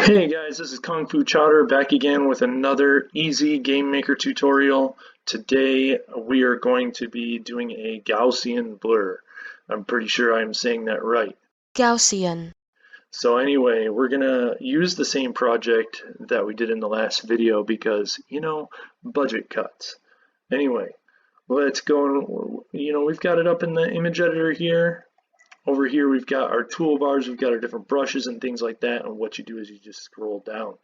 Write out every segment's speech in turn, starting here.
Hey guys, this is Kung Fu Chowder back again with another easy Gamemaker tutorial. Today we are going to be doing a Gaussian blur. I'm pretty sure I'm saying that right. Gaussian. So anyway, we're gonna use the same project that we did in the last video because, budget cuts. Anyway, let's go, we've got it up in the image editor here. Over here we've got our toolbars, we've got our different brushes and things like that, and what you do is you just scroll down.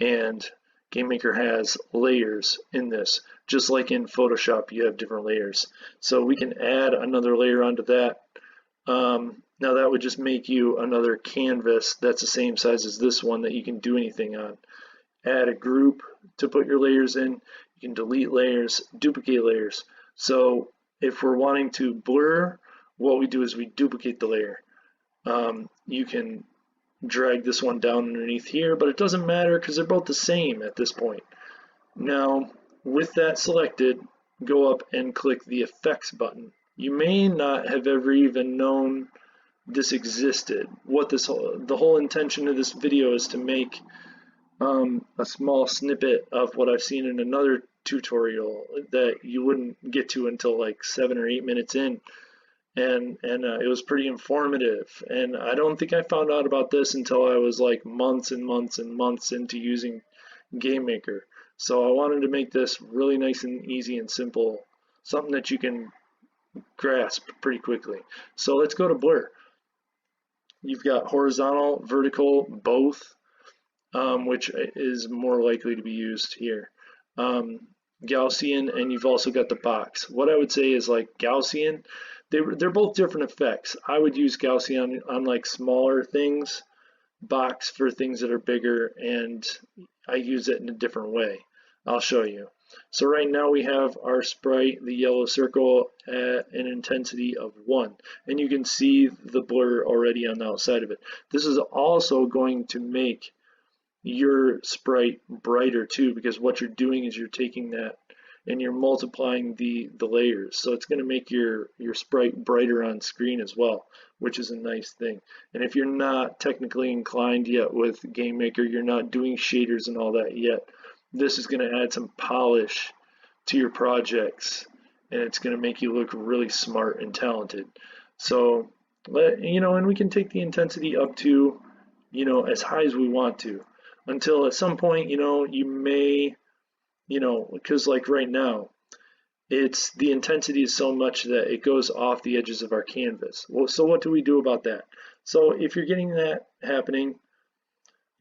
And Gamemaker has layers in this, just like in Photoshop you have different layers. So we can add another layer onto that. Now that would just make you another canvas that's the same size as this one that you can do anything on. Add a group to put your layers in. You can delete layers, duplicate layers. So if we're wanting to blur, what we do is we duplicate the layer. You can drag this one down underneath here, but it doesn't matter because they're both the same at this point. Now, with that selected, go up and click the Effects button. You may not have ever even known this existed. The whole intention of this video is to make a small snippet of what I've seen in another tutorial that you wouldn't get to until like 7 or 8 minutes in. And it was pretty informative, and I don't think I found out about this until I was like months and months and months into using Gamemaker. So I wanted to make this really nice and easy and simple, something that you can grasp pretty quickly. So let's go to blur. You've got horizontal, vertical, both, which is more likely to be used here. Gaussian, and you've also got the box. What I would say is like Gaussian, they're both different effects. I would use Gaussian on like smaller things, box for things that are bigger, and I use it in a different way. I'll show you. So right now we have our sprite, the yellow circle, at an intensity of 1, and you can see the blur already on the outside of it. This is also going to make your sprite brighter too, because what you're doing is you're taking that and you're multiplying the layers, so it's going to make your sprite brighter on screen as well, which is a nice thing. And if you're not technically inclined yet with Gamemaker, you're not doing shaders and all that yet, this is going to add some polish to your projects, and it's going to make you look really smart and talented. So and we can take the intensity up to as high as we want to, until at some point you may because like right now, it's the intensity is so much that it goes off the edges of our canvas. Well, so what do we do about that? So if you're getting that happening,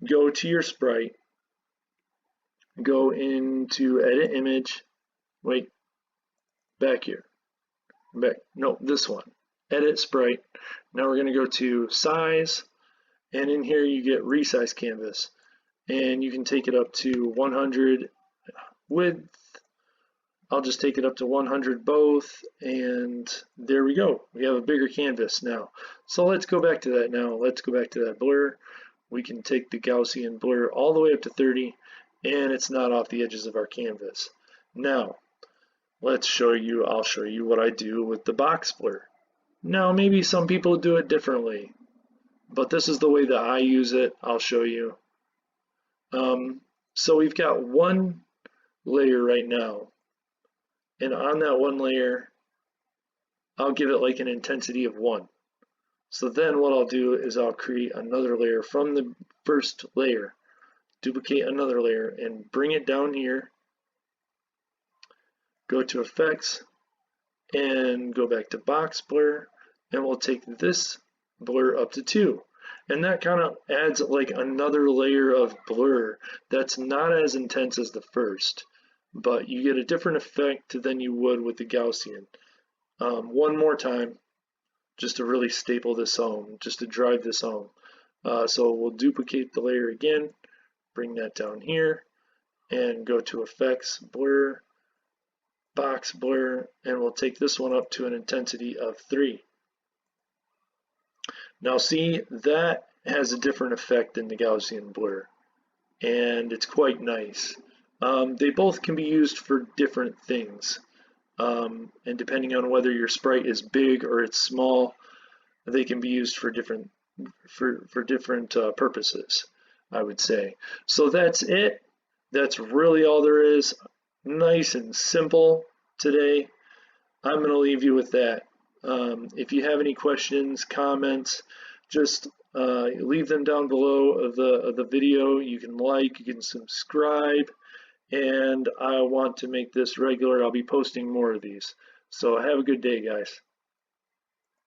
go to your sprite, go into edit image, wait, back here, no, this one, edit sprite. Now we're going to go to size, and in here you get resize canvas, and you can take it up to 100 width. I'll just take it up to 100 both, and there we go. We have a bigger canvas now. So let's go back to that now. Let's go back to that blur. We can take the Gaussian blur all the way up to 30, and it's not off the edges of our canvas. Now, I'll show you what I do with the box blur. Now, maybe some people do it differently, but this is the way that I use it. I'll show you. So we've got one layer right now, and on that one layer I'll give it like an intensity of 1. So then what I'll do is I'll create another layer from the first layer, duplicate another layer, and bring it down here, go to effects, and go back to box blur, and we'll take this blur up to 2. And that kind of adds like another layer of blur that's not as intense as the first, but you get a different effect than you would with the Gaussian. One more time, just to really staple this home, just to drive this home. So we'll duplicate the layer again, bring that down here, and go to effects, blur, box blur, and we'll take this one up to an intensity of 3. Now see, that has a different effect than the Gaussian blur, and it's quite nice. They both can be used for different things, and depending on whether your sprite is big or it's small, they can be used for different purposes. I would say. So that's it. That's really all there is. Nice and simple today. I'm going to leave you with that. If you have any questions, comments, just leave them down below of the video. You can like, you can subscribe, and I want to make this regular. I'll be posting more of these. So have a good day, guys.